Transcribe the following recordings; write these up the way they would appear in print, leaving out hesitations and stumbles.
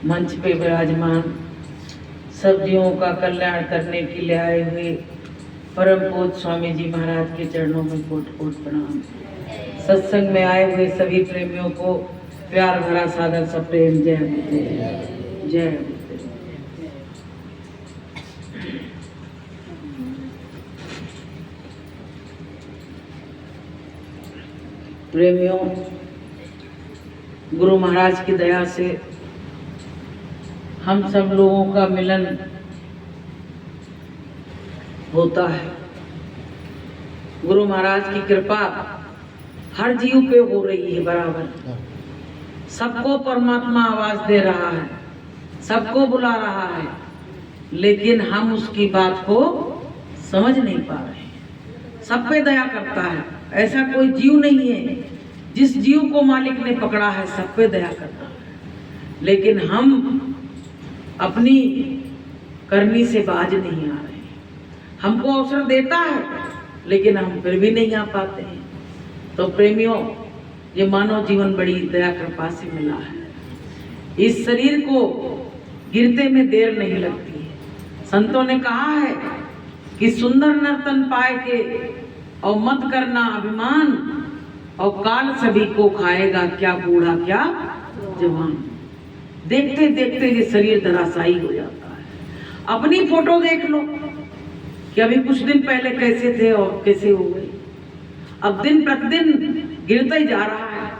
मंच पे विराजमान सब जीवों का कल्याण करने के लिए आए हुए परम पूज्य स्वामी जी महाराज के चरणों में कोट कोट प्रणाम। सत्संग में आए हुए सभी प्रेमियों को प्यार भरा सादर सा प्रेम। जय गुरुदेव, जय गुरुदेव। प्रेमियों, गुरु महाराज की दया से हम सब लोगों का मिलन होता है। गुरु महाराज की कृपा हर जीव पे हो रही है बराबर। सबको परमात्मा आवाज दे रहा है, सबको बुला रहा है, लेकिन हम उसकी बात को समझ नहीं पा रहे हैं। सब पे दया करता है, ऐसा कोई जीव नहीं है जिस जीव को मालिक ने पकड़ा है, सब पे दया करता है। लेकिन हम अपनी करनी से बाज नहीं आ रहे। हमको अवसर देता है लेकिन हम फिर भी नहीं आ पाते हैं। तो प्रेमियों, ये मानव जीवन बड़ी दया कृपा से मिला है। इस शरीर को गिरते में देर नहीं लगती है। संतों ने कहा है कि सुंदर नर्तन पाए के और मत करना अभिमान, और काल सभी को खाएगा, क्या बूढ़ा क्या जवान। देखते देखते ये शरीर धराशायी हो जाता है। अपनी फोटो देख लो कि अभी कुछ दिन पहले कैसे थे और कैसे हो गए। अब दिन प्रतिदिन गिरता ही जा रहा है।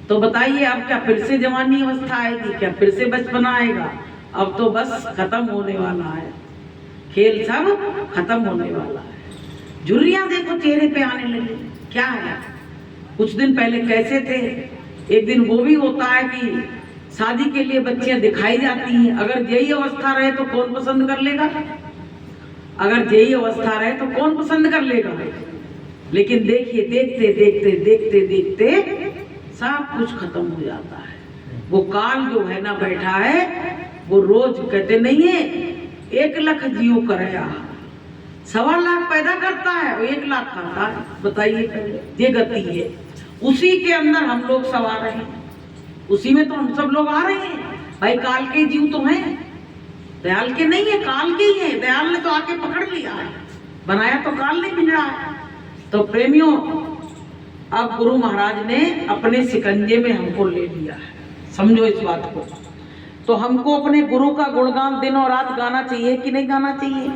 तो बताइए, अब क्या फिर से जवानी अवस्था आएगी? क्या फिर से बचपना आएगा? अब तो बस खत्म होने वाला है, खेल सब खत्म होने वाला है। झुर्रियां देखो चेहरे पे आने लगी। क्या है? कुछ दिन पहले कैसे थे? एक दिन वो भी होता है कि शादी के लिए बच्चियां दिखाई जाती हैं। अगर यही अवस्था रहे तो कौन पसंद कर लेगा? अगर यही अवस्था रहे तो कौन पसंद कर लेगा? लेकिन देखिए, देखते देखते देखते देखते सब कुछ खत्म हो जाता है। वो काल जो है ना बैठा है, वो रोज कहते नहीं है 1 लाख जीव करया, 1.25 लाख पैदा करता है, 1 लाख खाता है। बताइए, ये गति है। उसी के अंदर हम लोग सवार हैं, उसी में तो हम सब लोग आ रहे हैं। भाई काल के जीव तो हैं, दयाल के नहीं है, काल के ही है। दयाल ने तो आके पकड़ लिया है, बनाया तो काल ने बिगड़ा है। तो प्रेमियों, अब गुरु महाराज ने अपने शिकंजे में हमको ले लिया है। समझो इस बात को। तो हमको अपने गुरु का गुणगान दिन और रात गाना चाहिए कि नहीं गाना चाहिए?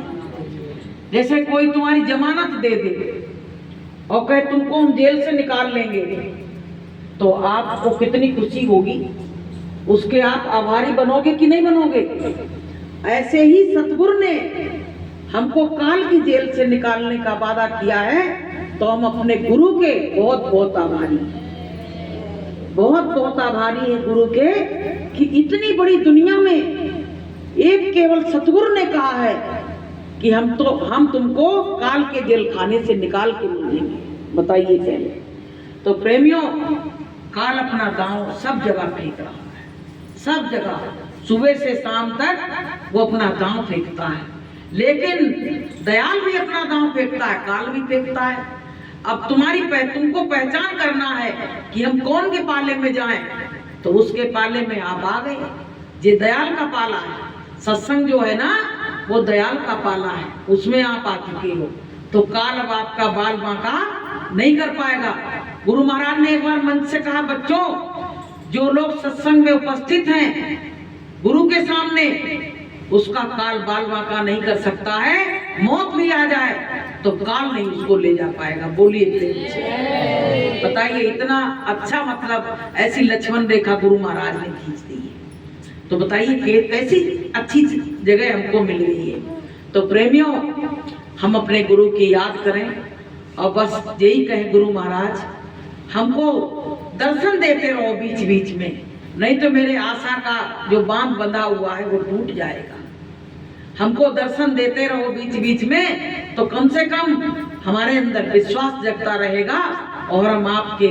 जैसे कोई तुम्हारी जमानत दे दे और कहे तुमको हम जेल से निकाल लेंगे, तो आपको कितनी खुशी होगी, उसके आप आभारी बनोगे कि नहीं बनोगे? ऐसे ही सतगुरु ने हमको काल की जेल से निकालने का वादा किया है, तो हम अपने गुरु के बहुत बहुत आभारी हैं। बहुत बहुत आभारी है गुरु के कि इतनी बड़ी दुनिया में एक केवल सतगुरु ने कहा है कि हम तुमको काल के जेल खाने से निकाल के मिलेंगे। बताइए पहले तो प्रेमियों, काल अपना दांव सब जगह फेंक रहा है, सब जगह। सुबह से शाम तक वो अपना दांव फेंकता है। लेकिन दयाल भी अपना दांव फेंकता है, काल भी फेंकता है। अब तुमको पहचान करना है कि हम कौन के पाले में जाएं, तो उसके पाले में आप आ गए। ये दयाल का पाला है। सत्संग जो है ना, वो दयाल का पाला है, उसमें आप आ चुके हो। तो काल अब आपका बाल बांका नहीं कर पाएगा। गुरु महाराज ने एक बार मंच से कहा, बच्चों, जो लोग सत्संग में उपस्थित हैं गुरु के सामने, उसका काल बाल बांका नहीं कर सकता है। मौत भी आ जाए तो काल नहीं उसको ले जा पाएगा। बोलिए प्रेम से। बताइए, इतना अच्छा मतलब ऐसी लक्ष्मण रेखा गुरु महाराज ने खींच दी है। तो बताइए कैसी अच्छी जगह हमको मिल रही है। तो प्रेमियों, हम अपने गुरु की याद करें और बस यही कहें, गुरु महाराज हमको दर्शन देते रहो बीच बीच में, नहीं तो मेरे आशा का जो बांध बंधा हुआ है वो टूट जाएगा। हमको दर्शन देते रहो बीच बीच में, तो कम से कम हमारे अंदर विश्वास जगता रहेगा और हम आपके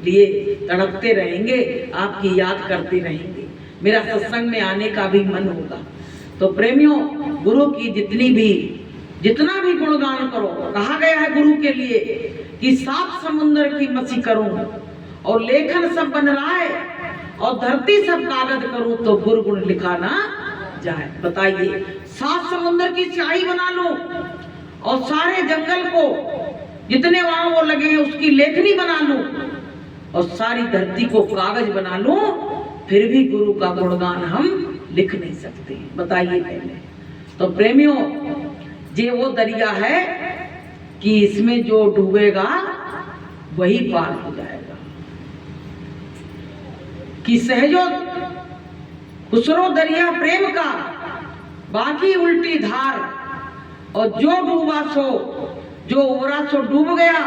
लिए तड़पते रहेंगे, आपकी याद करते रहेंगे। मेरा सत्संग में आने का भी मन होगा। तो प्रेमियों, गुरु की जितना भी गुणगान करो, कहा गया है गुरु के लिए कि 7 समुद्र की मछली करूं और लेखन सब बन रहा है और धरती सब कागज करूं तो गुरगुण लिखा ना जाए। बताइए, 7 समुद्र की स्याही बना लूं और सारे जंगल को जितने वहां वो लगे हैं उसकी लेखनी बना लूं और सारी धरती को कागज बना लूं, फिर भी गुरु का गुणगान हम लिख नहीं सकते। बताइए पहले तो प्रेमियों, ये वो दरिया है कि इसमें जो डूबेगा वही पार हो जाएगा। कि सहजो खुसरो दरिया प्रेम का, बाकी उल्टी धार, और जो डूबा सो, जो उबरा सो डूब गया,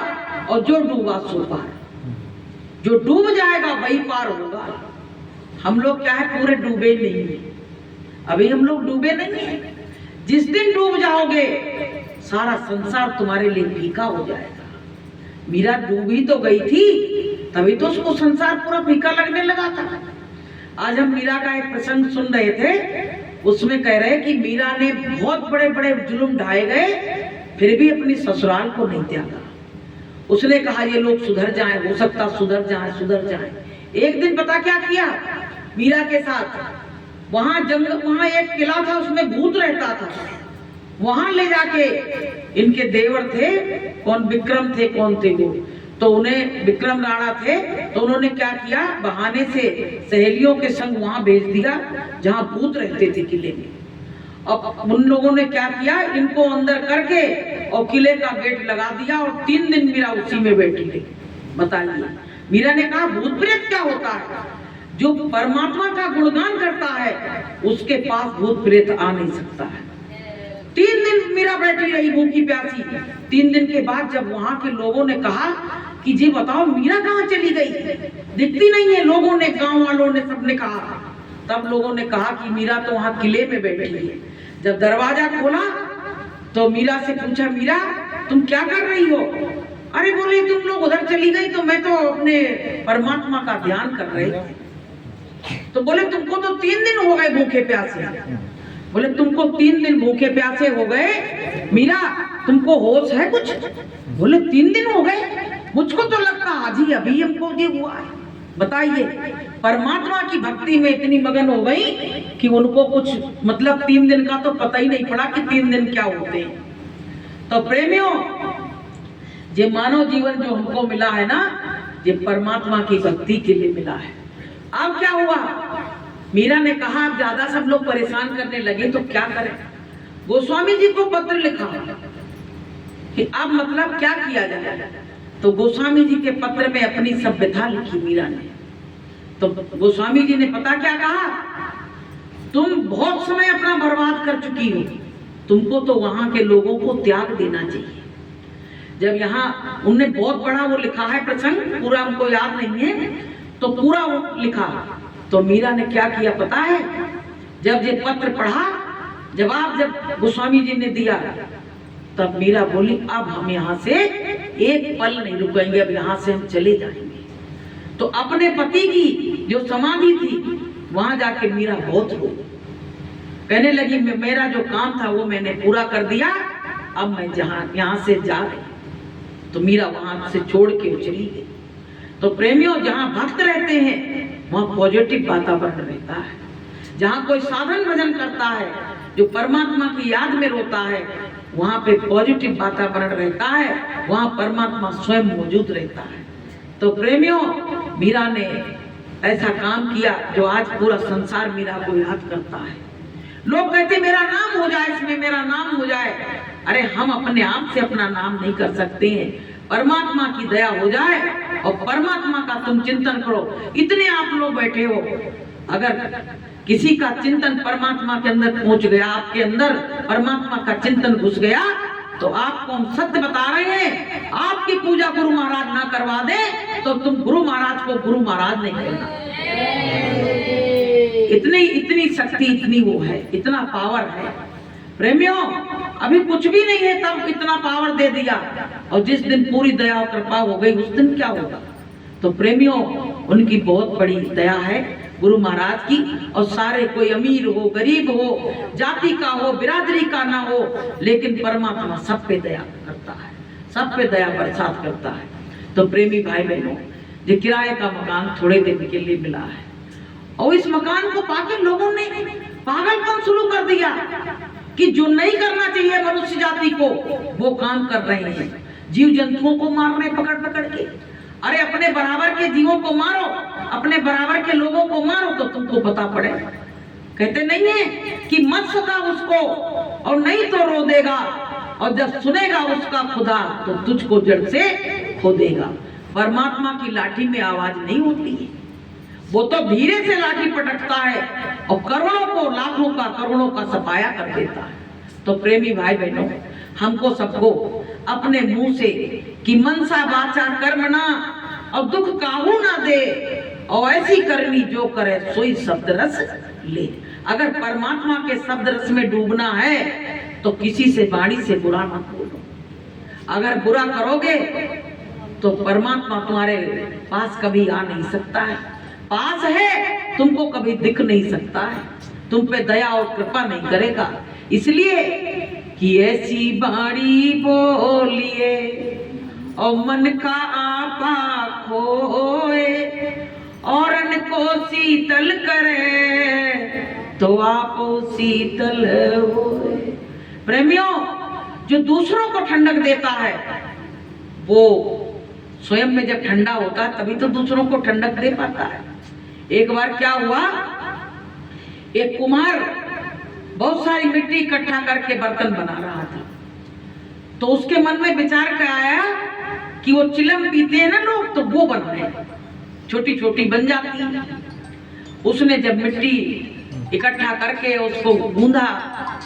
और जो डूबा सो पार। जो डूब जाएगा वही पार होगा। हम लोग क्या है, पूरे डूबे नहीं है, अभी हम लोग डूबे नहीं है। जिस दिन डूब जाओगे सारा संसार तुम्हारे लिए फीका हो जाएगा। मीरा डूबी तो गई थी, तभी तो उसको संसार पूरा फीका लगने लगा था। आज हम मीरा का एक प्रसंग सुन रहे थे, उसमें कह रहे कि मीरा ने बहुत बड़े बड़े जुल्म ढाए गए, फिर भी अपनी ससुराल को नहीं त्यागा। उसने कहा ये लोग सुधर जाएं, हो सकता सुधर जाएं। एक दिन पता क्या किया मीरा के साथ, वहां एक किला था, उसमें भूत रहता था। वहां ले जाके इनके देवर थे, कौन विक्रम थे, कौन थे वो, तो उन्हें विक्रम राणा थे, तो उन्होंने क्या किया, बहाने से सहेलियों के संग वहां भेज दिया जहां भूत रहते थे किले में। अब उन लोगों ने क्या किया, इनको अंदर करके और किले का गेट लगा दिया और 3 दिन मीरा उसी में बैठी रही। बताइए, मीरा ने कहा भूत प्रेत क्या होता है, जो परमात्मा का गुणगान करता है उसके पास भूत प्रेत आ नहीं सकता है। 3 दिन मीरा बैठी रही भूखी प्यासी। 3 दिन के बाद जब वहां के लोगों ने कहा कि जी बताओ मीरा कहाँ चली गई, दिखती नहीं है, लोगों ने, गांव वालों ने, सबने कहा, तब लोगों ने कहा कि मीरा तो वहां किले में बैठी है। जब दरवाजा खोला तो मीरा से पूछा, मीरा तुम क्या कर रही हो? अरे बोले तुम लोग उधर चली गई तो मैं तो अपने परमात्मा का ध्यान कर रही थी। तो बोले तुमको तो 3 दिन हो गए भूखे प्यासे। बोले तुमको 3 दिन भूखे प्यासे हो गए मीरा, तुमको होश है कुछ? बोले 3 दिन हो गए, मुझको तो लगता आज ही अभी हमको ये हुआ है। बताइए, परमात्मा की भक्ति में इतनी मगन हो गई कि उनको कुछ मतलब 3 दिन का तो पता ही नहीं पड़ा कि 3 दिन क्या होते हैं। तो प्रेमियों, ये मानव जीवन जो हमको मिला है ना, ये परमात्मा की भक्ति के लिए मिला है। अब क्या हुआ, मीरा ने कहा अब ज्यादा सब लोग परेशान करने लगे तो क्या करें। गोस्वामी जी को पत्र लिखा कि अब मतलब क्या किया जाए। तो गोस्वामी जी के पत्र में अपनी सब व्यथा लिखी मीरा ने। तो गोस्वामी जी ने पता क्या कहा, तुम बहुत समय अपना बर्बाद कर चुकी हो, तुमको तो वहां के लोगों को त्याग देना चाहिए। जब यहाँ उनने बहुत बड़ा वो लिखा है प्रसंग, पूरा हमको याद नहीं है, तो पूरा वो लिखा। तो मीरा ने क्या किया पता है, जब ये पत्र पढ़ा, जवाब जब गोस्वामी जी ने दिया, तब मीरा बोली अब हम यहाँ से एक पल नहीं रुकेंगे, अब यहाँ से हम चले जाएंगे। तो अपने पति की जो समाधि थी वहां जाके मीरा बहुत रो, कहने लगी मेरा जो काम था वो मैंने पूरा कर दिया, अब मैं यहाँ से जा रही। तो मीरा वहां से छोड़ के चली गई। तो प्रेमियों, जहाँ भक्त रहते हैं वहाँ पॉजिटिव वातावरण रहता है। जहाँ कोई साधन भजन करता है, जो परमात्मा की याद में रोता है, वहाँ पे पॉजिटिव वातावरण रहता है, वहाँ परमात्मा स्वयं मौजूद रहता है। तो प्रेमियों, मीरा ने ऐसा काम किया जो आज पूरा संसार मीरा को याद करता है। लोग कहते मेरा नाम हो जाए, इसमें मेरा नाम हो जाए। अरे हम अपने आप से अपना नाम नहीं कर सकते हैं, परमात्मा की दया हो जाए और परमात्मा का तुम चिंतन करो। इतने आप लोग बैठे हो, अगर किसी का चिंतन परमात्मा के अंदर पहुंच गया, आपके अंदर परमात्मा का चिंतन घुस गया, तो आपको हम सत्य बता रहे हैं, आपकी पूजा गुरु महाराज ना करवा दे तो तुम गुरु महाराज को गुरु महाराज नहीं करना। इतनी शक्ति, इतनी वो है, इतना पावर है। प्रेमियों, अभी कुछ भी नहीं है तब इतना पावर दे दिया, और जिस दिन पूरी दया और कृपा हो गई उस दिन क्या होगा। तो प्रेमियों, उनकी बहुत बड़ी दया है गुरु महाराज की। और सारे, कोई अमीर हो, गरीब हो, जाति का हो, बिरादरी का ना हो, लेकिन परमात्मा सब पे दया करता है, सब पे दया बरसात करता है। तो प्रेमी भाई बहनों, ये किराए का मकान थोड़े दिन के लिए मिला है और इस मकान को पाके लोगों ने पागलपन शुरू कर दिया कि जो नहीं करना चाहिए मनुष्य जाति को वो काम कर रहे हैं। जीव जंतुओं को मार रहे पकड़ पकड़ के। अरे अपने बराबर के जीवों को मारो, अपने बराबर के लोगों को मारो तो तुमको पता पड़े। कहते नहीं है कि मत सका उसको और नहीं तो रो देगा, और जब सुनेगा उसका खुदा तो तुझको जड़ से खो देगा। परमात्मा की लाठी में आवाज नहीं होती है, वो तो धीरे से लाठी पटकता है और करोड़ों को, लाखों का, करोड़ों का सफाया कर देता है। तो प्रेमी भाई बहनों, हमको सबको अपने मुंह से कि मनसा वाचा कर्मणा और दुख काहू ना दे, और ऐसी करनी जो करे सोई शब्द रस ले। अगर परमात्मा के शब्द रस में डूबना है तो किसी से वाणी से बुरा मत बोलो। अगर बुरा करोगे तो परमात्मा तुम्हारे पास कभी आ नहीं सकता है, पास है तुमको कभी दिख नहीं सकता है, तुम पे दया और कृपा नहीं करेगा। इसलिए कि ऐसी वाणी बोलिए और मन का आपा खोए, और अन्न को शीतल करे तो आप शीतल होए। प्रेमियों, जो दूसरों को ठंडक देता है वो स्वयं में जब ठंडा होता है तभी तो दूसरों को ठंडक दे पाता है। एक बार क्या हुआ, एक कुम्हार बहुत सारी मिट्टी इकट्ठा करके बर्तन बना रहा था, तो उसके मन में विचार क्या आया कि वो चिलम पीते हैं ना लोग, तो वो बनाए, छोटी छोटी बन जाती है। उसने जब मिट्टी इकट्ठा करके उसको गूंदा,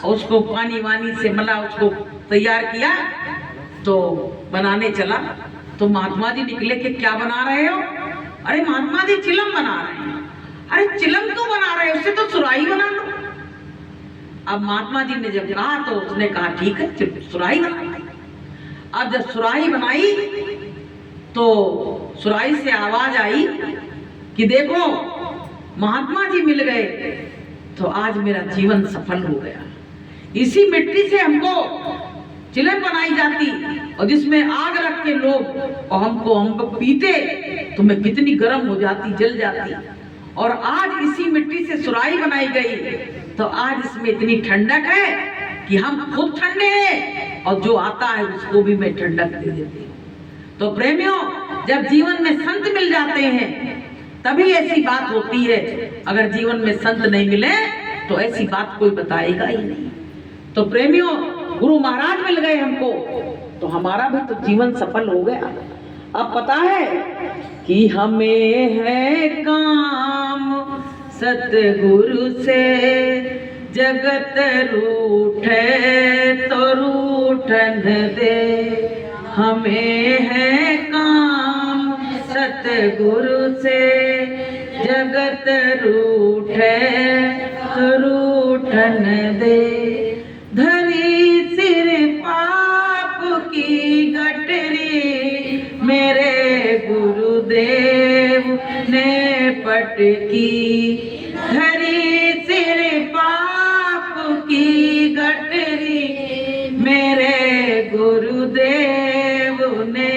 उसको पानी वानी से मला, उसको तैयार किया, तो बनाने चला। तो महात्मा जी निकले कि क्या बना रहे हो? अरे महात्मा जी चिलम बना रहे हैं। अरे चिलम क्यों बना रहे हो? उससे तो सुराही बना लो। अब महात्मा जी ने जब कहा तो उसने कहा ठीक है, सुराही बनाई। अब जब सुराही बनाई तो सुराही से आवाज आई कि देखो महात्मा जी मिल गए तो आज मेरा जीवन सफल हो गया। इसी मिट्टी से हमको चिलम बनाई जाती और जिसमें आग रख के लोग और हमको पीते तो मैं कितनी गर्म हो जाती, जल जाती। और आज इसी मिट्टी से सुराही बनाई गई तो आज इसमें इतनी ठंडक है कि हम खुद ठंडे हैं और जो आता है उसको भी मैं ठंडक दे देती हूँ। तो प्रेमियों, जब जीवन में संत मिल जाते हैं तभी ऐसी बात होती है। अगर जीवन में संत नहीं मिले तो ऐसी बात कोई बताएगा ही नहीं। तो प्रेमियों, गुरु महाराज मिल गए हमको तो हमारा भी तो जीवन सफल हो गया। अब पता है कि हमें है काम सतगुरु से, जगत रूठे तो रूठन दे। हमें है काम सतगुरु से, जगत रूठे तो रूठन दे। धरी सिर पाप की गठरी मेरे गुरुदेव ने पटकी। धरी सिर पाप की गठरी मेरे गुरुदेव ने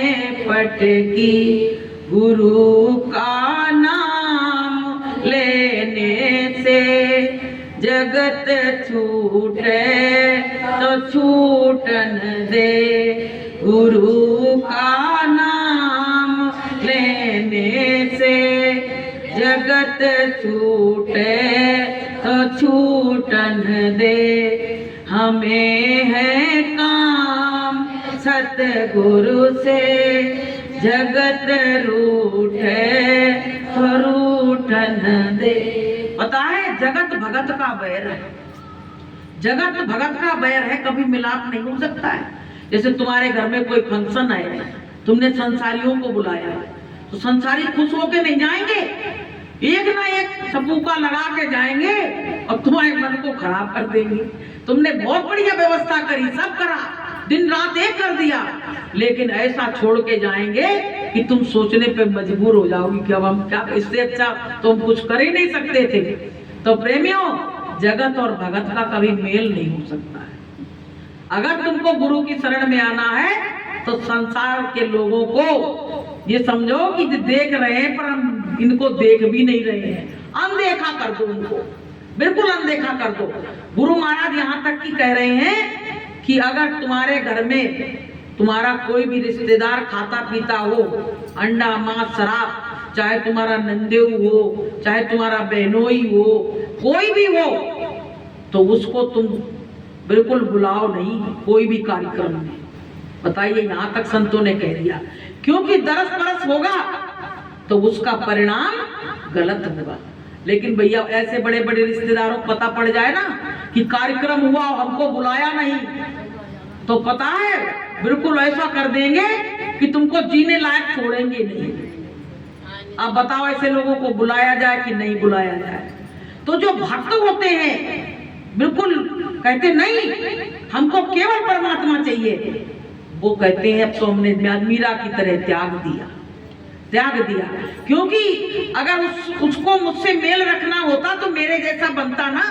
पटकी। गुरु का नाम लेने से जगत छूटे तो छूटन दे। गुरु का नाम लेने से जगत छूटे तो छूटन दे। हमें है काम सतगुरु से, जगत रूठे तो रूठन दे। पता है जगत भगत का बैर है, जगत भगत का बैर है, कभी मिलाप नहीं हो सकता है। जैसे तुम्हारे घर में कोई फंक्शन है, तुमने संसारियों को बुलाया तो संसारी खुश होके नहीं जाएंगे, एक ना एक सबूका लगा के जाएंगे और तुम्हारे मन को खराब कर देंगे। तुमने बहुत बढ़िया व्यवस्था करी, सब करा, दिन रात एक कर दिया, लेकिन ऐसा छोड़ के जाएंगे कि तुम सोचने पे मजबूर हो जाओगी कि अब हम क्या, इससे अच्छा तो हम कुछ कर ही नहीं सकते थे। तो प्रेमियों, जगत और भगत का कभी मेल नहीं हो सकता है। अगर तुमको गुरु की शरण में आना है तो संसार के लोगों को ये समझो कि देख रहे हैं पर हम इनको देख भी नहीं रहे हैं, अनदेखा कर दो उनको, बिल्कुल अनदेखा कर दो। गुरु महाराज यहाँ तक की कह रहे हैं कि अगर तुम्हारे घर में तुम्हारा कोई भी रिश्तेदार खाता पीता हो, अंडा मांस शराब, चाहे तुम्हारा नंदेव हो, चाहे तुम्हारा बहनोई हो, कोई भी हो, तो उसको तुम बिल्कुल बुलाओ नहीं कोई भी कार्यक्रम में। बताइए, यहाँ तक संतों ने कह दिया, क्योंकि दरस परस होगा तो उसका परिणाम गलत होगा। लेकिन भैया ऐसे बड़े बड़े रिश्तेदारों को पता पड़ जाए ना कि कार्यक्रम हुआ और हमको बुलाया नहीं, तो पता है बिल्कुल ऐसा कर देंगे कि तुमको जीने लायक छोड़ेंगे नहीं। अब बताओ ऐसे लोगों को बुलाया जाए कि नहीं बुलाया जाए। तो जो भक्त होते हैं बिल्कुल कहते नहीं हमको केवल परमात्मा चाहिए, वो कहते हैं अब तो हमने मीरा की तरह त्याग दिया। क्योंकि अगर उसको मुझसे मेल रखना होता तो मेरे जैसा बनता ना,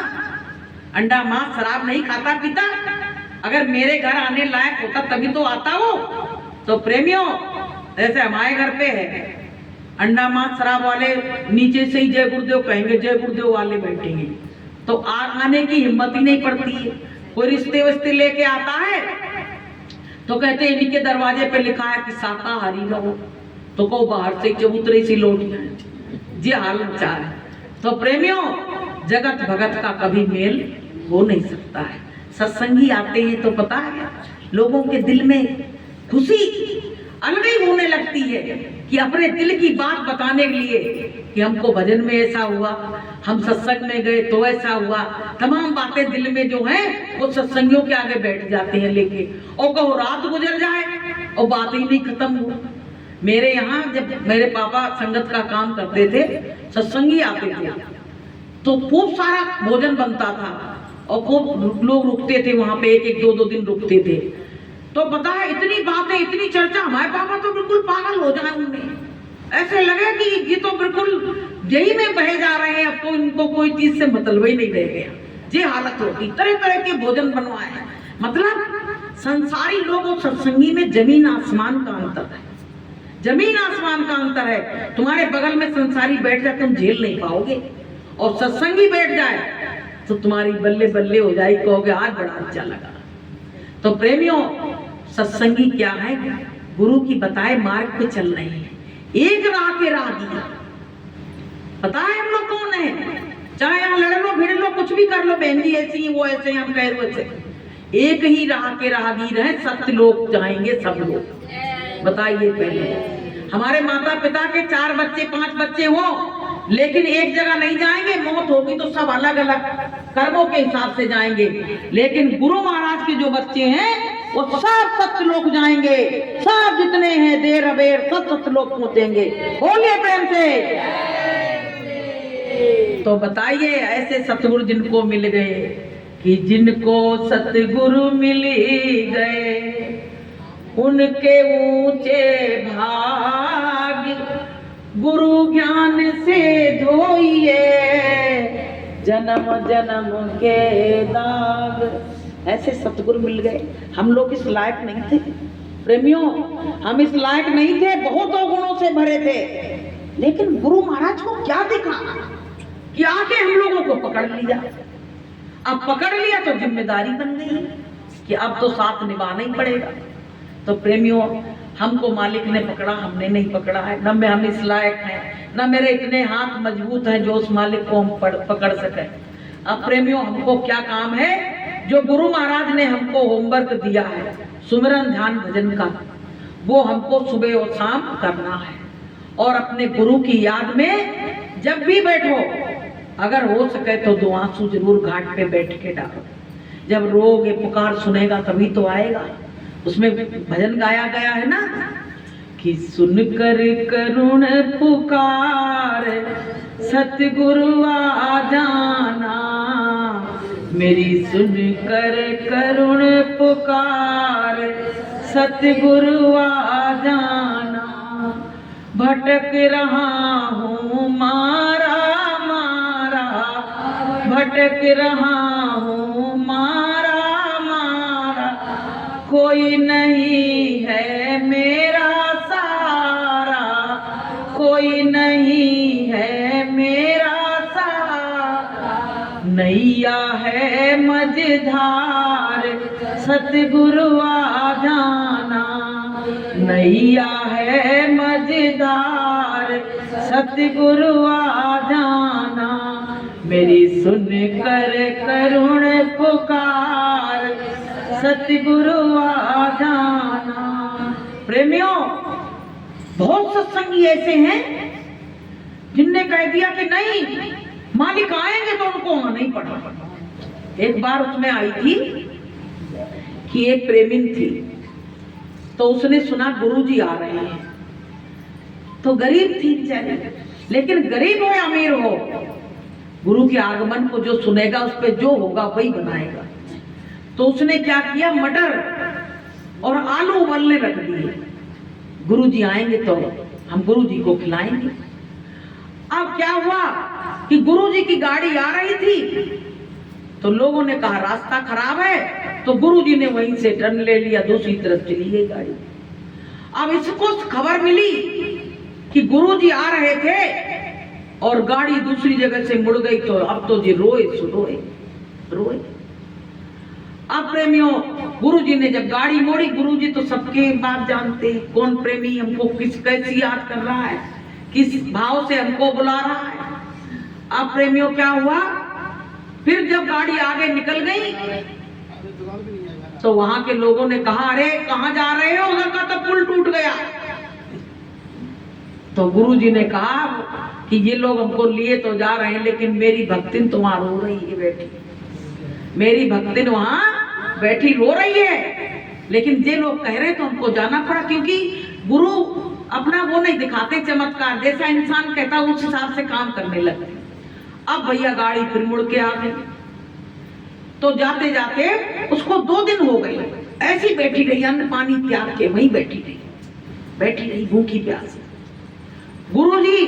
अंडा मांस शराब नहीं खाता पीता, अगर मेरे घर आने लायक होता तभी तो आता वो। तो प्रेमियों, ऐसे हमारे घर पे है, अंडा मांस शराब वाले नीचे से ही जय गुरुदेव कहेंगे, जय गुरुदेव वाले बैठेंगे, तो आने की हिम्मत ही नहीं पड़ती है। कोई रिश्ते वस्ते लेके आता है तो कहते हैं इनके दरवाजे पे लिखा है कि शाकाहारी रहो, तो कहो बाहर से चबूतरे सी लौटियां, ये हाल मचा है। तो प्रेमियों, जगत भगत का कभी मेल हो नहीं सकता है। सत्संगी आते हैं तो पता है लोगों के दिल में खुशी अलग ही होने लगती है कि अपने दिल की बात बताने के लिए कि हमको भजन में ऐसा हुआ, हम सत्संग में गए तो ऐसा हुआ। तमाम बातें दिल में जो है वो सत्संगियों के आगे बैठ जाते हैं लेके, और कहो रात गुजर जाए और बात ही नहीं खत्म हो। मेरे यहाँ जब मेरे पापा संगत का काम करते थे, सत्संगी आते थे तो खूब सारा भोजन बनता था और खूब लोग रुकते थे वहां पे, एक एक दो दो दिन रुकते थे। तो पता है इतनी बातें, इतनी चर्चा, हमारे पापा तो बिल्कुल पागल हो जाए उनमें, ऐसे लगे कि ये तो बिल्कुल यही में बहे जा रहे हैं, अब तो इनको कोई चीज से मतलब ही नहीं रह गया। ये हालत होती, तरह तरह के भोजन बनवाए हैं। मतलब संसारी लोग और सत्संगी में जमीन आसमान का अंतर है, जमीन आसमान का अंतर है। तुम्हारे बगल में संसारी बैठ जाए तुम झेल नहीं पाओगे, और सत्संगी बैठ जाए तो तुम्हारी बल्ले बल्ले हो जाए, कहोगे आज बड़ा अच्छा लगा। तो प्रेमियों, सत्संगी क्या है? गुरु की बताए मार्ग पे चल रहे हैं, एक राह के राह दिया। पता है हम लोग कौन है? चाहे यहाँ लड़ लो भिड़ लो कुछ भी कर लो, बहन जी ऐसी ही वो ऐसे हम कह रहे वैसे, एक ही राह के राहगीर है, सत्य लोग जाएंगे सब लोग। बताइए, पहले हमारे माता पिता के 4 बच्चे 5 बच्चे हो, लेकिन एक जगह नहीं जाएंगे, मौत होगी तो सब अलग अलग कर्मों के हिसाब से जाएंगे। लेकिन गुरु महाराज के जो बच्चे हैं वो सब सत्य लोक जाएंगे, सब जितने हैं देर अबेर सब सत्य लोक पहुंचेंगे। बोलिए प्रेम से। तो बताइए, ऐसे सतगुरु जिनको मिल गए कि जिनको सतगुरु मिल गए उनके ऊंचे भाग, गुरु ज्ञान से धोइए जन्म जन्म के दाग। ऐसे सतगुरु मिल गए। हम लोग इस लायक नहीं थे प्रेमियों, हम इस लायक नहीं थे, बहुत गुणों से भरे थे, लेकिन गुरु महाराज को क्या दिखा कि आके हम लोगों को पकड़ लिया। अब पकड़ लिया तो जिम्मेदारी बन गई कि अब तो साथ निभाना ही पड़ेगा। तो प्रेमियों, हमको मालिक ने पकड़ा, हमने नहीं पकड़ा है, न हम इस लायक हैं, न मेरे इतने हाथ मजबूत हैं जो उस मालिक को हम पकड़ सके। अब प्रेमियों, हमको क्या काम है? जो गुरु महाराज ने हमको होमवर्क दिया है सुमिरन ध्यान भजन का, वो हमको सुबह और शाम करना है। और अपने गुरु की याद में जब भी बैठो, अगर हो सके तो 2 आंसू जरूर घाट पे बैठ के डालो। जब रोगे पुकार सुनेगा तभी तो आएगा। उसमें भजन गाया गया है ना कि सुनकर करुण पुकार सतगुरु आ जाना, मेरी सुनकर करुण पुकार सतगुरु आ जाना। भटक रहा हूँ मारा मारा, भटक रहा हूँ मारा मारा, कोई नहीं है मेरा सहारा, कोई नहीं है मेरा नैया है मझधार सतगुरु आ जाना, नैया है मझधार सतगुरु आ जाना, मेरी सुन कर करुण पुकार सतगुरु आ जाना। प्रेमियों, बहुत सत्संगी ऐसे हैं जिनने कह दिया कि नहीं, मालिक आएंगे तो उनको आना नहीं पड़ा। एक बार उसमें आई थी कि एक प्रेमिन थी, तो उसने सुना गुरुजी आ रहे हैं, तो गरीब थी बेचारी, लेकिन गरीब हो या अमीर हो, गुरु के आगमन को जो सुनेगा उस पे जो होगा वही बनाएगा। तो उसने क्या किया, मटर और आलू उबलने रख दिए, गुरुजी आएंगे तो हम गुरुजी को खिलाएंगे। अब क्या हुआ कि गुरुजी की गाड़ी आ रही थी, तो लोगों ने कहा रास्ता खराब है, तो गुरुजी ने वहीं से टर्न ले लिया, दूसरी तरफ चली गई गाड़ी। अब इसको खबर मिली कि गुरुजी आ रहे थे और गाड़ी दूसरी जगह से मुड़ गई, तो अब तो जी रोए रोए। अब प्रेमियों, गुरुजी ने जब गाड़ी मोड़ी, गुरुजी तो सबके बात जानते हैं, कौन प्रेमी हमको कैसी याद कर रहा है, किस भाव से हमको बुला रहा है। अब प्रेमियों क्या हुआ, फिर जब गाड़ी आगे निकल गई तो वहां के लोगों ने कहा, अरे कहां जा रहे हो, उधर का तो पुल टूट गया। तो गुरुजी ने कहा कि ये लोग हमको लिए तो जा रहे हैं, लेकिन मेरी भक्तिन तो वहां रो रही है बैठी, मेरी भक्तिन वहां बैठी रो रही है, लेकिन ये लोग कह रहे तो हमको जाना पड़ा, क्योंकि गुरु अपना वो नहीं दिखाते चमत्कार, जैसा इंसान कहता उस हिसाब से काम करने लगते। अब भैया गाड़ी फिर मुड़ के आ गई, तो जाते जाते उसको 2 दिन हो गए, ऐसी बैठी रही, अन्न पानी त्याग के वहीं बैठी रही भूखी प्यासी। गुरुजी,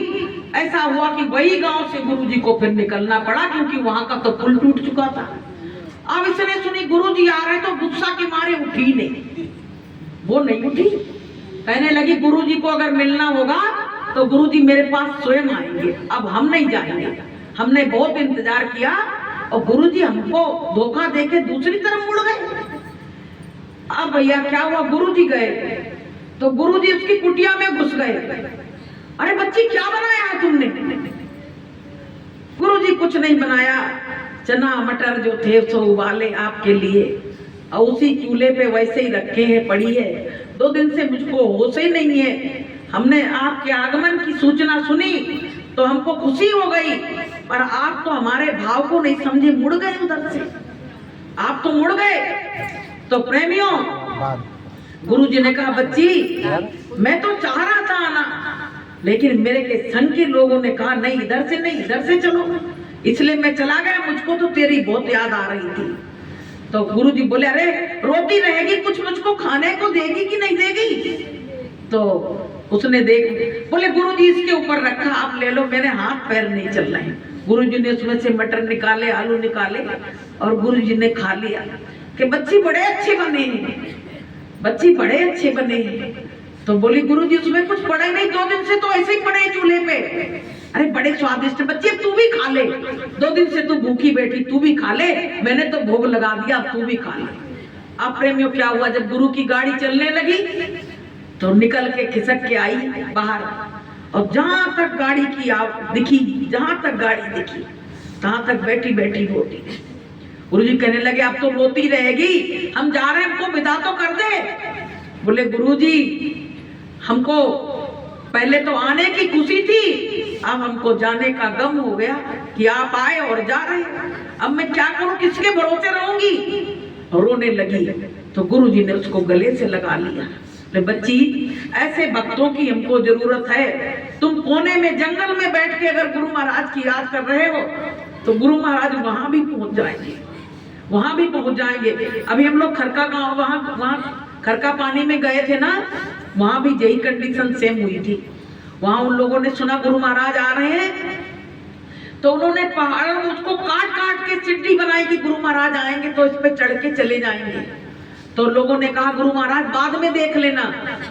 ऐसा हुआ कि वही गांव से गुरुजी को फिर निकलना पड़ा, क्योंकि वहां का तो पुल टूट चुका था। अब इसने सुनी गुरुजी आ रहे, तो गुस्सा के मारे उठी नहीं, वो नहीं उठी, कहने लगी गुरुजी को अगर मिलना होगा तो गुरुजी मेरे पास स्वयं आएंगे, अब हम नहीं जाएंगे, हमने बहुत इंतजार किया और गुरुजी हमको धोखा देके दूसरी तरफ मुड़ गए। अब भैया क्या हुआ, गुरुजी गए तो गुरुजी उसकी कुटिया में घुस गए। अरे बच्ची क्या बनाया है तुमने? गुरुजी कुछ नहीं बनाया, चना मटर जो थे सो उबाले आपके लिए, और उसी चूल्हे पे वैसे ही रखे हैं, पड़ी है। 2 दिन से मुझको होश ही नहीं है, हमने आपके आगमन की सूचना सुनी तो हमको खुशी हो गई, पर आप तो हमारे भाव को नहीं समझे, मुड़ गए उधर से, आप तो मुड़ गए। तो प्रेमियों, गुरुजी ने कहा बच्ची मैं तो चाह रहा था आना, लेकिन मेरे के संग के लोगों ने कहा नहीं, इधर से नहीं, इधर से चलो, इसलिए मैं चला गया, मुझको तो तेरी बहुत याद आ रही थी। तो गुरुजी बोले अरे रोटी रहेगी, कुछ मुझको खाने को देगी कि नहीं देगी? तो उसने बोले गुरुजी इसके ऊपर रखा, आप ले लो, मेरे हाथ पैर नहीं चल रहे हैं। गुरुजी ने उसमें से मटर निकाले, आलू निकाले और गुरुजी ने खा लिया कि बच्ची बड़े अच्छे बने हैं, बच्ची बड़े अच्छे बने हैं। तो बोली गुरुजी उसमें कुछ पड़ा ही नहीं, 2 दिन से तो ऐसे ही पड़े चूल्हे पे, अरे बड़े स्वादिष्ट, बच्चे तू भी खा ले, 2 दिन से तू भूखी बैठी, तू भी खा ले, मैंने तो भोग लगा दिया, तू भी खा ले। अब प्रेमियों क्या हुआ, जब गुरु की गाड़ी चलने लगी तो निकल के खिसक के आई बाहर, और जहां तक गाड़ी की दिखी, जहां तक गाड़ी दिखी तहां तक बैठी बैठी रोती। गुरुजी कहने लगे अब तो रोती रहेगी, हम जा रहे हैं, हमको विदा तो कर दे। बोले गुरुजी हमको पहले तो आने की खुशी थी, अब हमको जाने का गम हो गया कि आप आए और जा रहे, अब मैं क्या करूं, किसके भरोसे रहूंगी? रोने लगी तो गुरुजी ने उसको गले से लगा लिया। बच्ची ऐसे भक्तों की हमको जरूरत है, तुम कोने में जंगल में बैठ के अगर गुरु महाराज की याद कर रहे हो तो गुरु महाराज वहां भी पहुंच जाएंगे, वहां भी पहुंच जाएंगे। अभी हम लोग खरका गांव, वहां खरका पानी में गए थे ना, वहां भी यही कंडीशन सेम हुई थी। वहां उन लोगों ने सुना गुरु महाराज आ रहे हैं, तो उन्होंने पहाड़ों में उसको काट काट के चिट्ठी बनाई कि गुरु महाराज आएंगे तो इस पे चढ़ के चले जाएंगे। तो लोगों ने कहा गुरु महाराज बाद में देख लेना,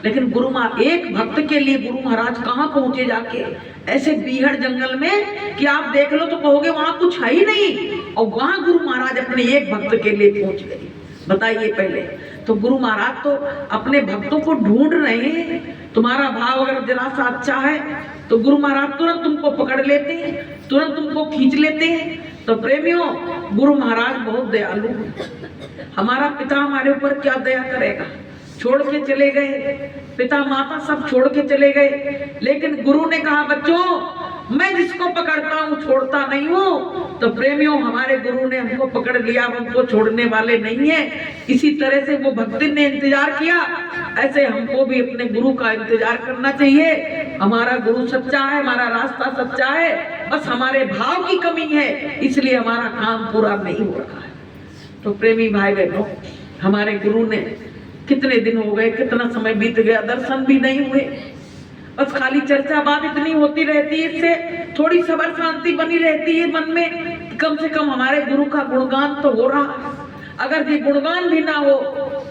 लेकिन गुरु महाराज, एक भक्त के लिए गुरु महाराज कहाँ पहुंचे जाके ऐसे बीहड़ जंगल में कि आप देख लो तो कहोगे वहां कुछ है ही नहीं, और वहां गुरु महाराज अपने एक भक्त के लिए पहुंच गए। बताइए पहले तो गुरु महाराज तो अपने भक्तों को ढूंढ रहे हैं। तुम्हारा भाव अगर जरा सा अच्छा है तो गुरु महाराज तुरंत तुमको पकड़ लेते हैं, तुरंत तुमको खींच लेते हैं। तो प्रेमियों, गुरु महाराज बहुत दयालु हैं। हमारा पिता हमारे ऊपर क्या दया करेगा, छोड़ के चले गए, पिता माता सब छोड़ के चले गए, लेकिन गुरु ने कहा बच्चों मैं जिसको पकड़ता हूँ छोड़ता नहीं हूँ। तो प्रेमियों, हमारे गुरु ने हमको पकड़ लिया, हमको छोड़ने वाले नहीं है। इसी तरह से वो भक्ति ने इंतजार किया, ऐसे हमको भी अपने गुरु का इंतजार करना चाहिए। हमारा गुरु सच्चा है, हमारा रास्ता सच्चा है, बस हमारे भाव की कमी है, इसलिए हमारा काम पूरा नहीं हो रहा है। तो प्रेमी भाई बहनों, हमारे गुरु ने कितने दिन हो गए, कितना समय बीत गया, दर्शन भी नहीं हुए, बस खाली चर्चा बात इतनी होती रहती है। इससे थोड़ी सबर शांति बनी रहती है मन में, कम से कम हमारे गुरु का गुणगान तो हो रहा है। अगर ये गुणगान भी ना हो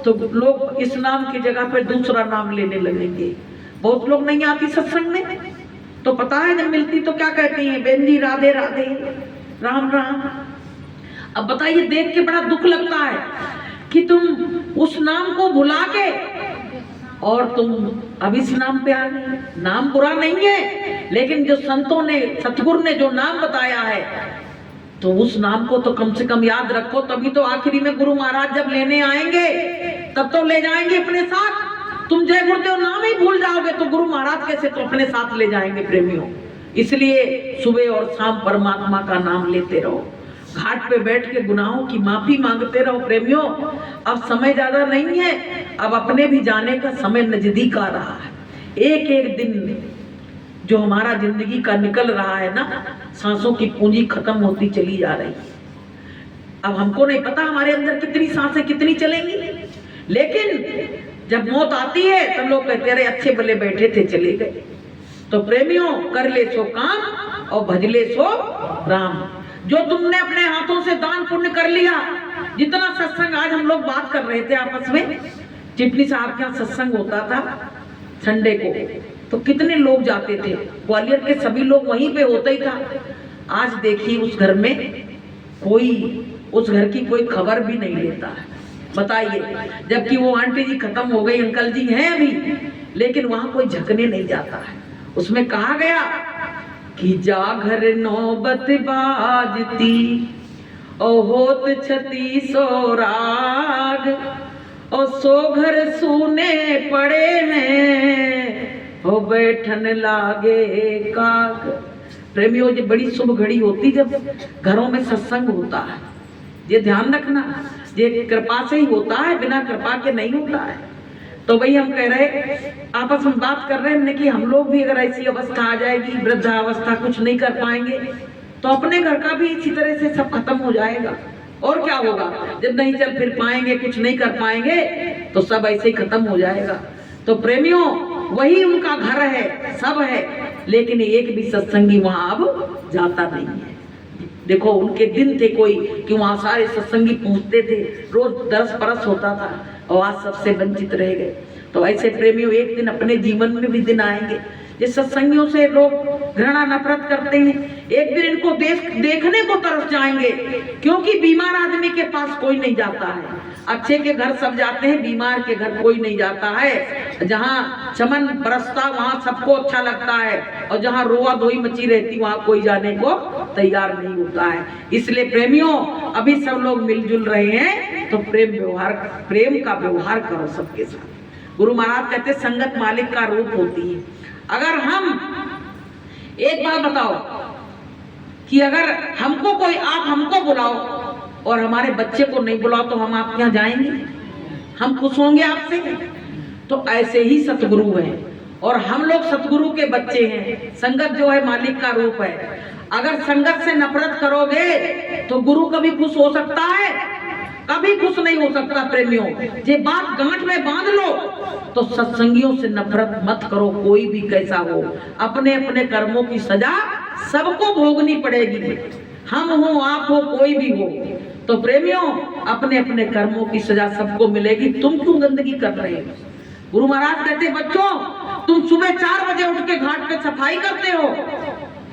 तो लोग इस नाम की जगह पर दूसरा नाम लेने लगेंगे। बहुत लोग नहीं आती सत्संग में, तो पता है जब मिलती तो क्या कहती हैं, बहन जी राधे राधे, राम राम। अब बताइए, देख के बड़ा दुख लगता है कि तुम उस नाम को भुला के और तुम अब इस नाम पे आ गए। नाम बुरा नहीं है, लेकिन जो संतों ने, सतगुरु ने जो नाम बताया है, तो उस नाम को तो कम से कम याद रखो। तभी तो आखिरी में गुरु महाराज जब लेने आएंगे तब तो ले जाएंगे अपने साथ। तुम जय गुरुदेव नाम ही भूल जाओगे तो गुरु महाराज कैसे तो अपने साथ ले जाएंगे प्रेमियों। इसलिए सुबह और शाम परमात्मा का नाम लेते रहो, घाट पे बैठ के गुनाहों की माफी मांगते रहो प्रेमियों। अब समय ज्यादा नहीं है, अब अपने भी जाने का समय नजदीक आ रहा है। एक एक दिन जो हमारा जिंदगी का निकल रहा है ना, सांसों की पूंजी खत्म होती चली जा रही है। अब हमको नहीं पता हमारे अंदर कितनी सांसें कितनी चलेंगी, लेकिन जब मौत आती है तब लोग कहते रहे अच्छे भले बैठे थे चले गए। तो प्रेमियों, कर ले सो काम और भज ले सो राम। जो तुमने अपने हाथों से दान पुण्य कर लिया, जितना सत्संग आज हम लोग बात कर रहे थे आपस में, चिपनी साहब के यहाँ सत्संग होता था संडे को, तो कितने लोग जाते थे, ग्वालियर के सभी लोग वहीं पे होता ही था। आज देखिए उस घर में कोई, उस घर की कोई खबर भी नहीं लेता है। बताइए, जबकि वो आंटी जी खत्म हो गई, अंकल जी हैं अभी, लेकिन वहां कोई झकने नहीं जाता है। उसमें कहा गया कि जागर नौबत बाजती ओ होत छती सो राग और सो घर सूने पड़े हैं ओ बैठन लागे काग। प्रेमियों, ये बड़ी शुभ घड़ी होती जब घरों में सत्संग होता है। ये ध्यान रखना, ये कृपा से ही होता है, बिना कृपा के नहीं होता है। तो वही हम कह रहे, आपस में बात कर रहे हैं कि हम लोग भी अगर ऐसी अवस्था आ जाएगी, वृद्धावस्था, कुछ नहीं कर पाएंगे, तो अपने घर का भी इसी तरह से सब खत्म हो जाएगा। और क्या होगा, जब नहीं चल फिर पाएंगे, कुछ नहीं कर पाएंगे, तो सब ऐसे ही खत्म हो जाएगा। तो प्रेमियों, वही उनका घर है, सब है, लेकिन एक भी सत्संगी वहां अब जाता नहीं है। देखो, उनके दिन थे कोई कि वहां सारे सत्संगी पहुंचते थे, रोज दरस परस होता था, और आज सबसे वंचित रह गए। तो ऐसे प्रेमियों, एक दिन अपने जीवन में भी दिन आएंगे जिस सत्संगियों से लोग घृणा नफरत करते हैं, एक दिन इनको देखने को तरस जाएंगे, क्योंकि बीमार आदमी के पास कोई नहीं जाता है। अच्छे के घर सब जाते हैं, बीमार के घर कोई नहीं जाता है। जहाँ चमन बरसता वहाँ सबको अच्छा लगता है, और जहाँ रोआ धोई मची रहती वहाँ कोई जाने को तैयार नहीं होता है। इसलिए प्रेमियों, अभी सब लोग मिलजुल रहे हैं, तो प्रेम का व्यवहार करो सबके साथ। गुरु महाराज कहते संगत मालिक का रूप होती है। अगर हम, एक बात बताओ कि अगर हमको कोई, आप हमको बुलाओ और हमारे बच्चे को नहीं बुलाओ, तो हम आपके यहाँ जाएंगे? हम खुश होंगे आपसे? तो ऐसे ही सतगुरु हैं, और हम लोग सतगुरु के बच्चे हैं। संगत जो है मालिक का रूप है। अगर संगत से नफरत करोगे तो गुरु कभी खुश हो सकता है? कभी खुश नहीं हो सकता। प्रेमियों, ये बात गांठ में बांध लो। तो सत्संगियों से नफरत मत करो, कोई भी कैसा हो। अपने अपने कर्मों की सजा सबको भोगनी पड़ेगी, हम हो, आप हो, कोई भी हो। तो प्रेमियों, अपने अपने कर्मों की सजा सबको मिलेगी। तुम क्यों गंदगी कर रहे हो? गुरु महाराज कहते, बच्चों, तुम सुबह 4 बजे उठ के घाट पे सफाई करते हो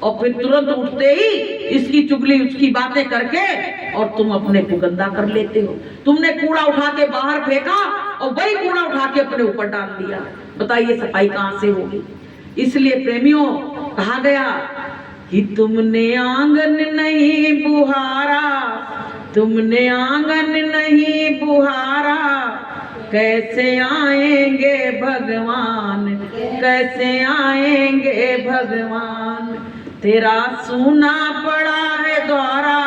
और फिर तुरंत उठते ही इसकी चुगली उसकी बातें करके और तुम अपने को गंदा कर लेते हो। तुमने कूड़ा उठा के बाहर फेंका और वही कूड़ा उठा के अपने ऊपर डाल दिया। बताइए सफाई कहाँ से होगी? इसलिए प्रेमियों कहा गया कि तुमने आंगन नहीं बुहारा, तुमने आंगन नहीं बुहारा, कैसे आएंगे भगवान, कैसे आएंगे भगवान। तेरा सूना पड़ा है द्वारा,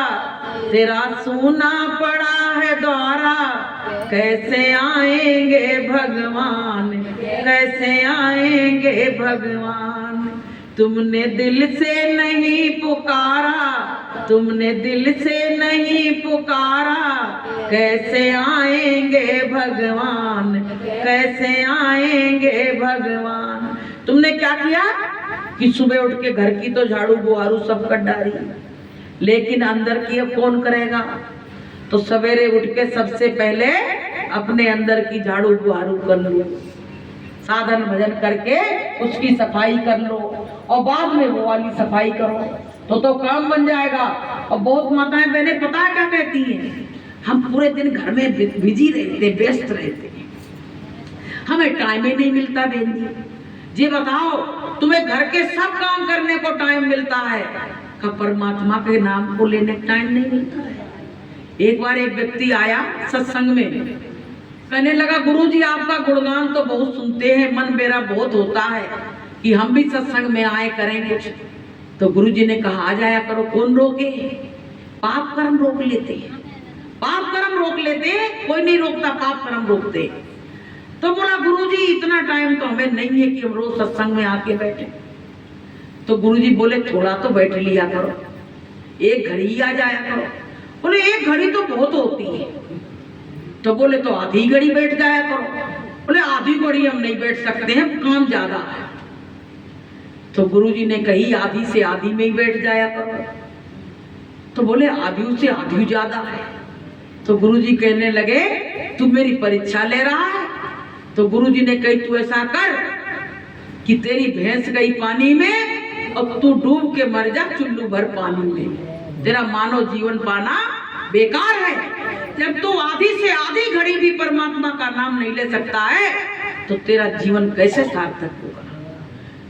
तेरा सूना पड़ा है द्वारा, कैसे आएंगे भगवान, कैसे आएंगे भगवान। तुमने दिल से नहीं पुकारा, तुमने दिल से नहीं पुकारा, कैसे आएंगे भगवान, कैसे आएंगे भगवान। तुमने क्या किया कि सुबह उठ के घर की तो झाड़ू बुहारू सब कर डाली, लेकिन अंदर की अब कौन करेगा? तो सवेरे उठ के सबसे पहले अपने अंदर की झाड़ू बुहारू कर लो, साधन भजन करके उसकी सफाई कर लो और बाद में वो वाली सफाई करो तो काम बन जाएगा। और बहुत माताएं बहनें पता है क्या कहती हैं, हम पूरे दिन घर में बिजी रहते, व्यस्त रहते, हमें टाइम ही नहीं मिलता। बहन जी ये बताओ, तुम्हें घर के सब काम करने को टाइम मिलता है, कब परमात्मा के नाम को लेने टाइम नहीं मिलता है। एक बार एक व्यक्ति आया सत्संग में, कहने लगा गुरुजी आपका गुणगान तो बहुत सुनते हैं, मन मेरा बहुत होता है कि हम भी सत्संग में आए करें कुछ। तो गुरुजी ने कहा आ जाया करो। कौन रोके? पाप कर्म रोक लेते हैं, पाप कर्म रोक लेते हैं, कोई नहीं रोकता, पाप कर्म रोकते। तो बोला गुरुजी इतना टाइम तो हमें नहीं है कि हम रोज सत्संग में आके बैठे। तो गुरुजी बोले थोड़ा तो बैठ लिया करो, एक घड़ी आ जाया करो। बोले एक घड़ी तो बहुत होती है। तो बोले तो आधी घड़ी बैठ जाया करो। बोले आधी घड़ी हम नहीं बैठ सकते हैं, काम ज्यादा है। तो गुरुजी ने कही आधी से आधी में ही बैठ जाया करो। तो बोले आधी से आधी ज्यादा है। तो गुरुजी कहने लगे तू मेरी परीक्षा ले रहा है? तो गुरुजी ने कही तू ऐसा कर कि तेरी भैंस गई पानी में और तू डूब के मर जा चुल्लू भर पानी में, तेरा मानव जीवन पाना बेकार है। जब तू आधी से आधी घड़ी भी परमात्मा का नाम नहीं ले सकता है तो तेरा जीवन कैसे सार्थक होगा।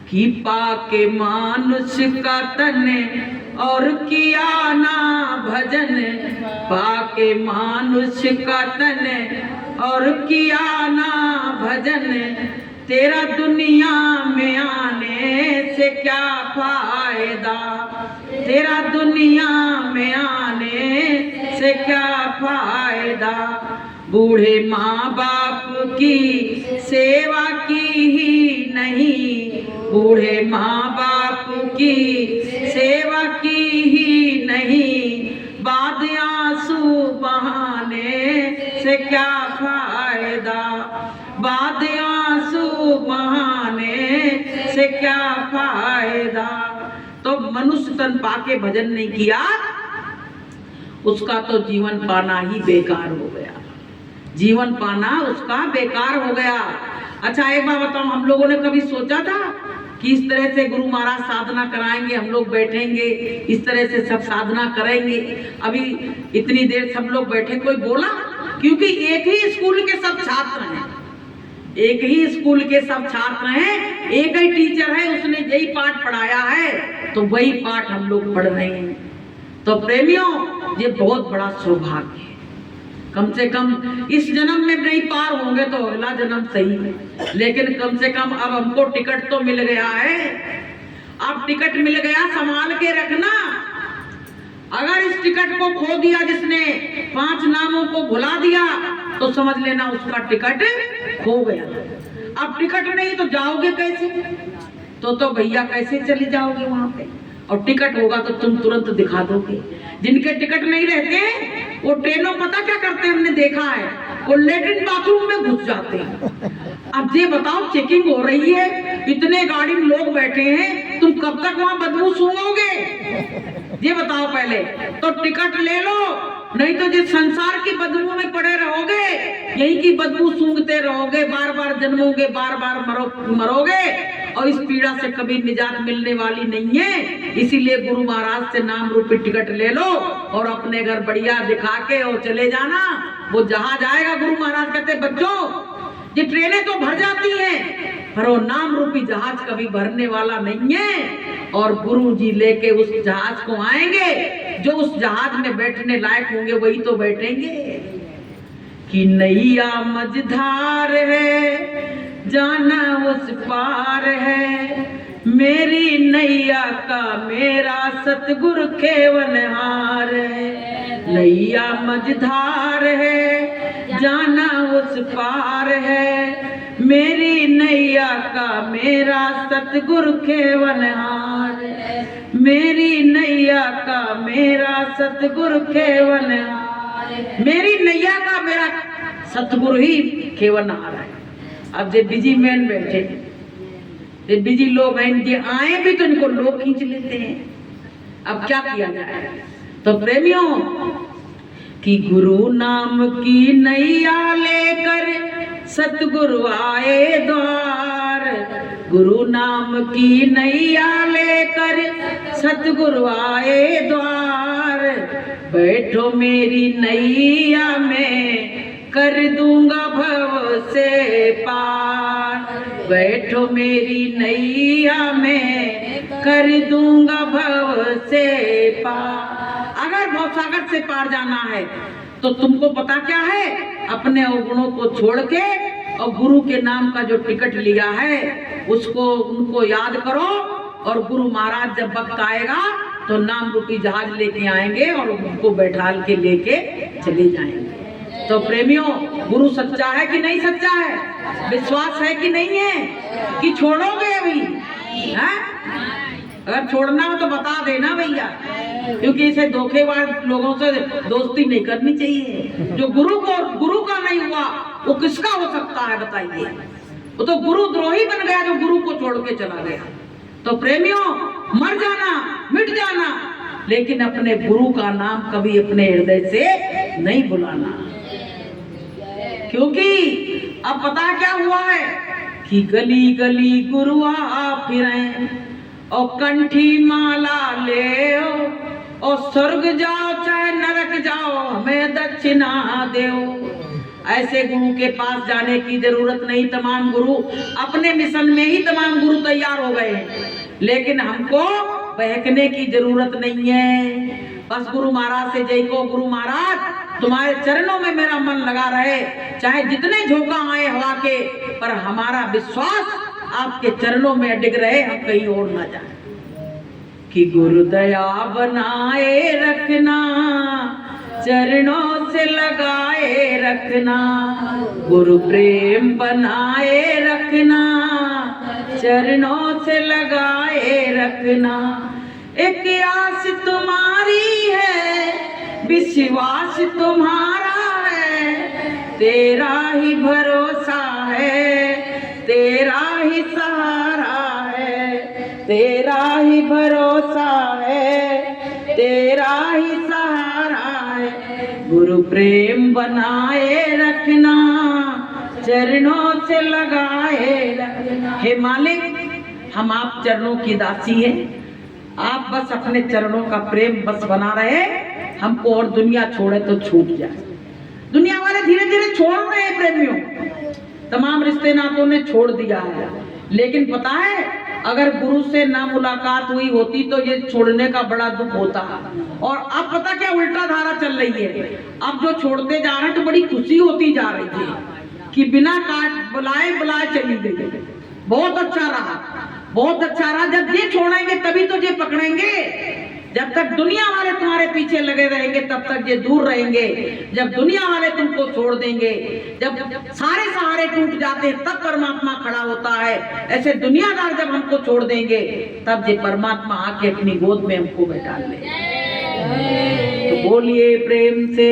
कि पाके मानुष का तन और किया ना भजन, पाके मानुष का तन और किया ना भजन, तेरा दुनिया में आने से क्या फायदा, तेरा दुनिया में आने से क्या फायदा। बूढ़े माँ बाप की सेवा की ही नहीं, बूढ़े माँ बाप की सेवा की ही नहीं, बाद आंसू बहाने से क्या फायदा, बाद आंसू बहाने से क्या फायदा। तो मनुष्य तन पाके भजन नहीं किया, उसका तो जीवन पाना ही बेकार हो गया, जीवन पाना उसका बेकार हो गया। अच्छा एक बात बताओ, हम लोगों ने कभी सोचा था कि इस तरह से गुरु महाराज साधना कराएंगे, हम लोग बैठेंगे इस तरह से सब साधना करेंगे? अभी इतनी देर सब लोग बैठे, कोई बोला? क्योंकि एक ही स्कूल के सब छात्र हैं, एक ही स्कूल के सब छात्र हैं, एक ही टीचर है, उसने यही पाठ पढ़ाया है तो वही पाठ हम लोग पढ़ रहे हैं। तो प्रेमियों ये बहुत बड़ा सौभाग्य है। कम से कम इस जन्म में नहीं पार होंगे तो अगला जन्म सही है, लेकिन कम से कम अब हमको टिकट तो मिल गया है। अब टिकट मिल गया, संभाल के रखना। अगर इस टिकट को खो दिया, जिसने 5 नामों को भुला दिया, तो समझ लेना उसका टिकट खो गया। अब टिकट नहीं तो जाओगे कैसे? तो भैया कैसे चली जाओगे वहां पे? और टिकट होगा तो तुम तुरंत दिखा दोगे। जिनके टिकट नहीं रहते वो ट्रेनों पता क्या करते हैं, हमने देखा है, वो लेटरिन बाथरूम में घुस जाते हैं। अब ये बताओ चेकिंग हो रही है, इतने गाड़ी में लोग बैठे हैं, तुम कब तक वहां बदबू सूंघोगे? ये बताओ पहले। तो टिकट ले लो नहीं तो जिस संसार की बदबू में पड़े रहोगे, यही की बदबू सूंघते रहोगे, बार बार जन्मोगे, बार बार मरोगे और इस पीड़ा से कभी निजात मिलने वाली नहीं है। इसीलिए गुरु महाराज से नाम रूपी टिकट ले लो और अपने घर बढ़िया दिखा के और चले जाना। वो जहाज आएगा, गुरु महाराज कहते बच्चों ये ट्रेनें तो भर जाती हैं पर वो नाम रूपी जहाज कभी भरने वाला नहीं है। और गुरु जी लेके उस जहाज को आएंगे, जो उस जहाज में बैठने लायक होंगे वही तो बैठेंगे। कि नैया मझधार है जाना उस पार है, मेरी नैया का मेरा सतगुरु खेवनहार है। नैया मझधार है जाना उस पार है, मेरी नैया का मेरा सतगुरु खेवनहार है। मेरी नैया का मेरा सतगुरु खेवनहार है। मेरी नैया का मेरा सतगुरु ही खेवनहार है। अब जो बिजी मैन बैठे, ये बिजी लोग हैं, इनके आए भी तो इनको लोग खींच लेते हैं। अब क्या किया जाए? तो प्रेमियों कि गुरु नाम की नैया लेकर सतगुरु आए द्वार, गुरु नाम की नैया लेकर सतगुरु आए द्वार। बैठो मेरी नैया में कर दूंगा भव से पार, बैठो मेरी नैया में कर दूंगा भव से पार। अगर भवसागर से पार जाना है तो तुमको पता क्या है, अपने अवगुणों को छोड़ के और गुरु के नाम का जो टिकट लिया है उसको उनको याद करो। और गुरु महाराज जब वक्त आएगा तो नाम रूपी जहाज लेके आएंगे और उनको बैठाल के लेके चले जाएंगे। तो प्रेमियों, गुरु सच्चा है कि नहीं सच्चा है? विश्वास है कि नहीं है? कि छोड़ोगे अभी? है? अगर छोड़ना हो तो बता देना भैया, क्योंकि इसे धोखेबाज लोगों से दोस्ती नहीं करनी चाहिए। जो गुरु का नहीं हुआ वो किसका हो सकता है बताइए? वो तो गुरु द्रोही बन गया जो गुरु को छोड़ के चला गया। तो प्रेमियों, मर जाना, मिट जाना, लेकिन अपने गुरु का नाम कभी अपने हृदय से नहीं भुलाना। क्योंकि अब पता क्या हुआ है कि गली गली गुरु आ फिरे और कंठी माला ले और स्वर्ग जाओ चाहे नरक जाओ हमें दक्षिणा देओ। ऐसे गुरु के पास जाने की जरूरत नहीं। तमाम गुरु अपने मिशन में ही तमाम गुरु तैयार हो गए हैं, लेकिन हमको बहकने की जरूरत नहीं है। बस गुरु महाराज से जय को, गुरु महाराज तुम्हारे चरणों में मेरा मन लगा रहे, चाहे जितने झोंका आए हवा के, पर हमारा विश्वास आपके चरणों में अडिग रहे, हम कहीं और ना जाए। कि गुरु दया बनाए रखना, चरणों से लगाए रखना, गुरु प्रेम बनाए रखना, चरणों से लगाए रखना। एक आस तुम्हारी है, विश्वास तुम्हारा है, तेरा ही भरोसा है, तेरा ही सहारा है, तेरा ही भरोसा है, तेरा ही सहारा है। गुरु प्रेम बनाए रखना, चरणों से लगाए रखना। हे मालिक, हम आप चरणों की दासी हैं, आप बस अपने चरणों का प्रेम बस बना रहे, हमको और दुनिया छोड़े तो छूट जाए। दुनिया वाले धीरे धीरे छोड़ रहे हैं प्रेमियों, तमाम रिश्ते नातों ने छोड़ दिया है। लेकिन पता है, अगर गुरु से ना मुलाकात हुई होती तो ये छोड़ने का बड़ा दुख होता। और अब पता क्या उल्टा धारा चल रही है, अब जो छोड़ते जा रहे हैं तो बड़ी खुशी होती जा रही थी कि बिना काट बुलाए चली गई। बहुत अच्छा रहा, बहुत अच्छा रहा। जब ये छोड़ेंगे तभी तो ये पकड़ेंगे। जब तक दुनिया वाले तुम्हारे पीछे लगे रहेंगे तब तक ये दूर रहेंगे। जब दुनिया वाले तुमको छोड़ देंगे, जब सारे सहारे टूट जाते हैं तब परमात्मा खड़ा होता है। ऐसे दुनियादार जब हमको छोड़ देंगे तब ये परमात्मा आके अपनी गोद में हमको बैठा ले। तो बोलिए प्रेम से